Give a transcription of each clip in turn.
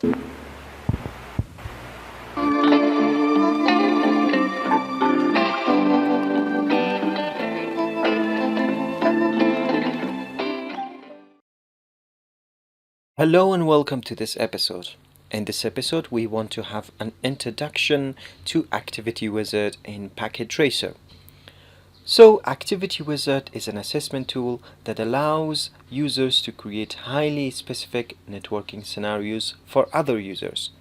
Hello and welcome to this episode. In this episode, we want to have an introduction to Activity Wizard in Packet Tracer. So, Activity Wizard is an assessment tool that allows users to create highly specific networking scenarios for other users.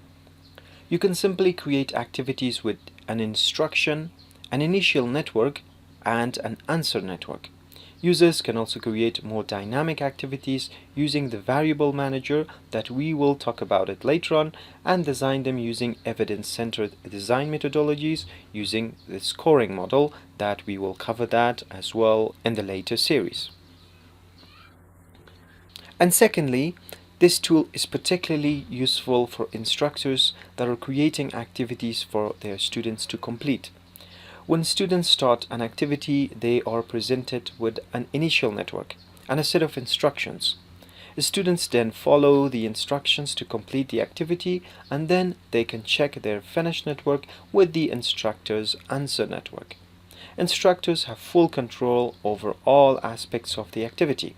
You can simply create activities with an instruction, an initial network, and an answer network. Users can also create more dynamic activities using the variable manager that we will talk about it later on, and design them using evidence-centered design methodologies using the scoring model that we will cover that as well in the later series. And secondly, this tool is particularly useful for instructors that are creating activities for their students to complete. When students start an activity, they are presented with an initial network and a set of instructions. The students then follow the instructions to complete the activity, and then they can check their finished network with the instructor's answer network. Instructors have full control over all aspects of the activity.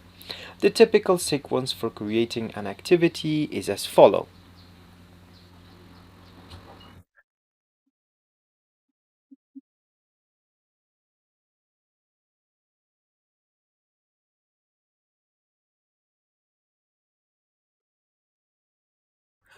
The typical sequence for creating an activity is as follows.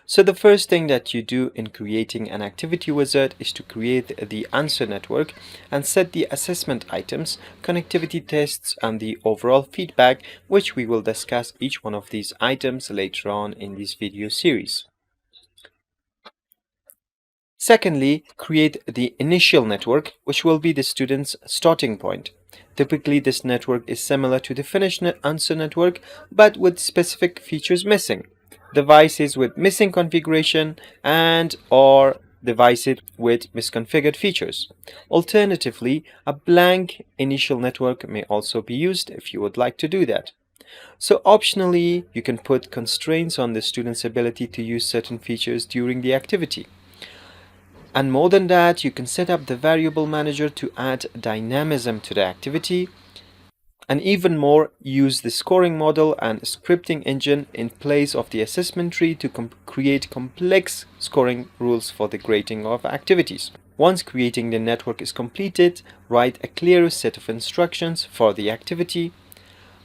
So the first thing that you do in creating an activity wizard is to create the answer network and set the assessment items, connectivity tests, and the overall feedback, which we will discuss each one of these items later on in this video series. Secondly, create the initial network, which will be the student's starting point. Typically, this network is similar to the finished answer network, but with specific features missing. Devices with missing configuration and or devices with misconfigured features. Alternatively, a blank initial network may also be used if you would like to do that. So optionally, you can put constraints on the student's ability to use certain features during the activity. And more than that, you can set up the variable manager to add dynamism to the activity, and even more, use the scoring model and scripting engine in place of the assessment tree to create complex scoring rules for the grading of activities. Once creating the network is completed, write a clear set of instructions for the activity.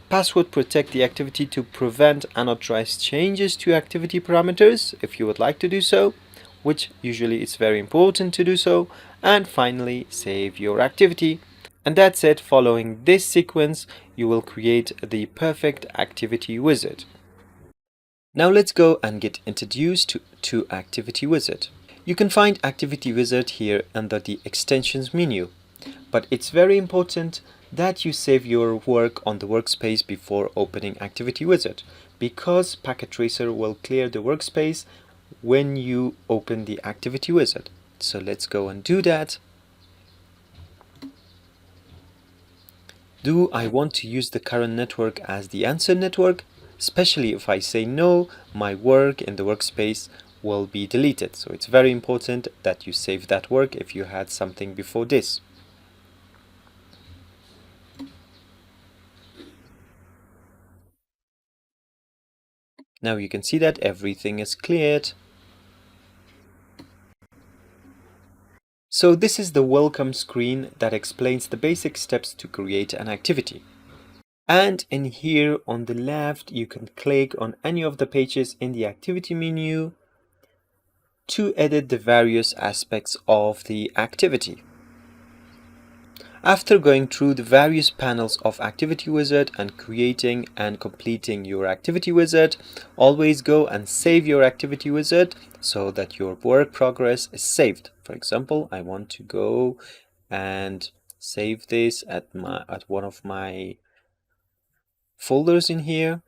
Password protect the activity to prevent unauthorized changes to activity parameters if you would like to do so, which usually it's very important to do so. And finally, save your activity. And that's it. Following this sequence, you will create the perfect activity wizard. Now let's go and get introduced to Activity Wizard. You can find Activity Wizard here under the extensions menu, but it's very important that you save your work on the workspace before opening Activity Wizard, because Packet Tracer will clear the workspace when you open the Activity Wizard. So let's go and do that. Do I want to use the current network as the answer network? Especially if I say no, my work in the workspace will be deleted. So it's very important that you save that work if you had something before this. Now you can see that everything is cleared. So this is the welcome screen that explains the basic steps to create an activity. And in here on the left, you can click on any of the pages in the activity menu to edit the various aspects of the activity. After going through the various panels of Activity Wizard and creating and completing your Activity Wizard, always go and save your Activity Wizard so that your work progress is saved. For example, I want to go and save this at one of my folders in here.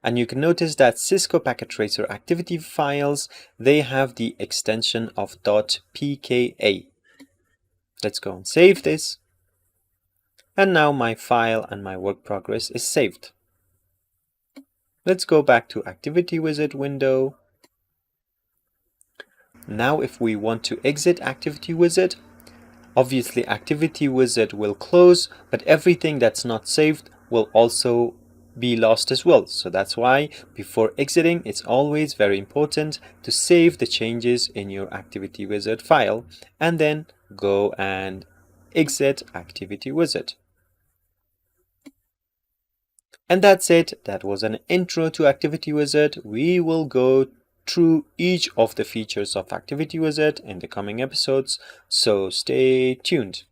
And you can notice that Cisco Packet Tracer activity files, they have the extension of .pka. Let's go and save this. And now my file and my work progress is saved. Let's go back to Activity Wizard window. Now if we want to exit Activity Wizard, obviously Activity Wizard will close, but everything that's not saved will also be lost as well. So that's why before exiting, it's always very important to save the changes in your Activity Wizard file and then go and exit Activity Wizard. And that's it. That was an intro to Activity Wizard. We will go through each of the features of Activity Wizard in the coming episodes, so stay tuned.